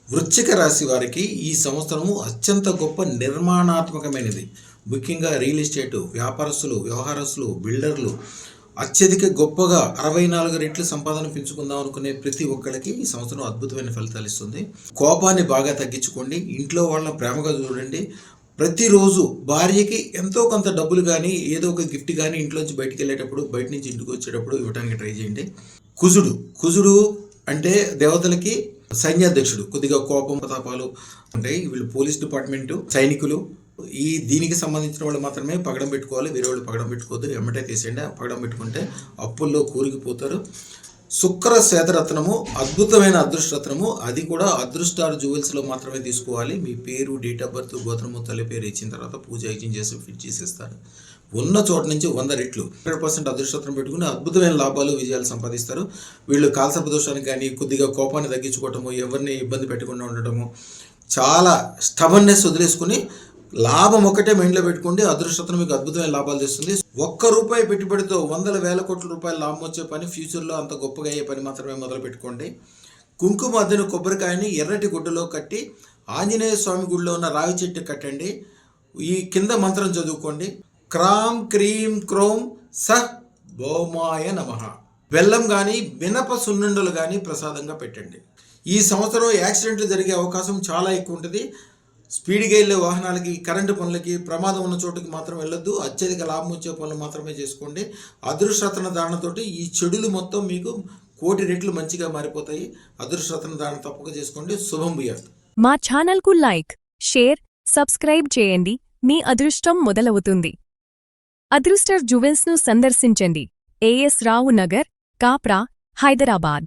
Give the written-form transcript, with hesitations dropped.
వృశ్చిక రాశి వారికి ఈ సంవత్సరము అత్యంత గొప్ప నిర్మాణాత్మకమైనది. ముఖ్యంగా రియల్ ఎస్టేటు వ్యాపారస్తులు, వ్యవహారస్తులు, బిల్డర్లు అత్యధిక గొప్పగా 64 రెట్లు సంపాదన పెంచుకుందాం అనుకునే ప్రతి ఒక్కరికి ఈ సంవత్సరం అద్భుతమైన ఫలితాలు ఇస్తుంది. కోపాన్ని బాగా తగ్గించుకోండి. ఇంట్లో వాళ్ళ ప్రేమగా చూడండి. ప్రతిరోజు భార్యకి ఎంతో కొంత డబ్బులు కానీ ఏదో ఒక గిఫ్ట్ కానీ ఇంట్లోంచి బయటికి వెళ్ళేటప్పుడు, బయట నుంచి ఇంటికి వచ్చేటప్పుడు ఇవ్వడానికి ట్రై చేయండి. కుజుడు అంటే దేవతలకి సైన్యాధ్యక్షుడు. కొద్దిగా కోపం ప్రతాపాలు ఉంటాయి. వీళ్ళు పోలీస్ డిపార్ట్మెంటు, సైనికులు, దీనికి సంబంధించిన వాళ్ళు మాత్రమే పగడం పెట్టుకోవాలి. వేరే వాళ్ళు పగడం పెట్టుకోవద్దు. ఎమ్మటే తీసేయండి. పగడం పెట్టుకుంటే అప్పుల్లో కూరుకుపోతారు. శుక్ర శ్వేతరత్నము అద్భుతమైన అదృష్టరత్నము. అది కూడా అదృష్టార్ జ్యువెల్స్లో మాత్రమే తీసుకోవాలి. మీ పేరు, డేట్ ఆఫ్ బర్త్, గోత్రము, తల్లి పేరు ఇచ్చిన తర్వాత పూజ చేసి ఫిట్ చేసేస్తారు. ఉన్న చోట నుంచి 100 రెట్లు 100% అదృష్టం పెట్టుకుని అద్భుతమైన లాభాలు, విజయాలు సంపాదిస్తారు. వీళ్ళు కాలసర్ప దోషానికి కానీ కొద్దిగా కోపాన్ని తగ్గించుకోవటము, ఎవరిని ఇబ్బంది పెట్టకుండా ఉండటము, చాలా స్టబన్నెస్ వదిలేసుకుని లాభం ఒకటే మైండ్లో పెట్టుకోండి. అదృష్టం మీకు అద్భుతమైన లాభాలు తెస్తుంది. ₹1 పెట్టుబడితో వందల వేల కోట్ల రూపాయల లాభం వచ్చే పని, ఫ్యూచర్లో అంత గొప్పగా అయ్యే పని మాత్రమే మొదలు పెట్టుకోండి. కుంకుమ అద్దెన కొబ్బరికాయని ఎర్రటి గుడ్డలో కట్టి ఆంజనేయ స్వామి గుడిలో ఉన్న రావి చెట్టు కట్టండి. ఈ కింద మంత్రం చదువుకోండి. క్రాం క్రీం క్రోం సహ్ భౌమాయ నమః. బెల్లం కానీ మినప సున్నుండలు కానీ ప్రసాదంగా పెట్టండి. ఈ సంవత్సరం యాక్సిడెంట్లు జరిగే అవకాశం చాలా ఎక్కువ ఉంటుంది. స్పీడ్గా వెళ్ళే వాహనాలకి, కరెంటు పనులకి, ప్రమాదం ఉన్న చోటుకి మాత్రం వెళ్ళొద్దు. అత్యధిక లాభం వచ్చే పనులు మాత్రమే చేసుకోండి. అదృష్టరత్న ధారణతోటి ఈ చెడులు మొత్తం మీకు 1,000,000 రెట్లు మంచిగా మారిపోతాయి. అదృష్టరత్న ధారణ తప్పక చేసుకోండి. శుభం భూయాత్. మా ఛానల్కు లైక్, షేర్, సబ్స్క్రైబ్ చేయండి. మీ అదృష్టం మొదలవుతుంది. అదృస్టర్ జ్యువెల్స్ను సందర్శించండి. AS రావు నగర్, కాప్రా, హైదరాబాద్.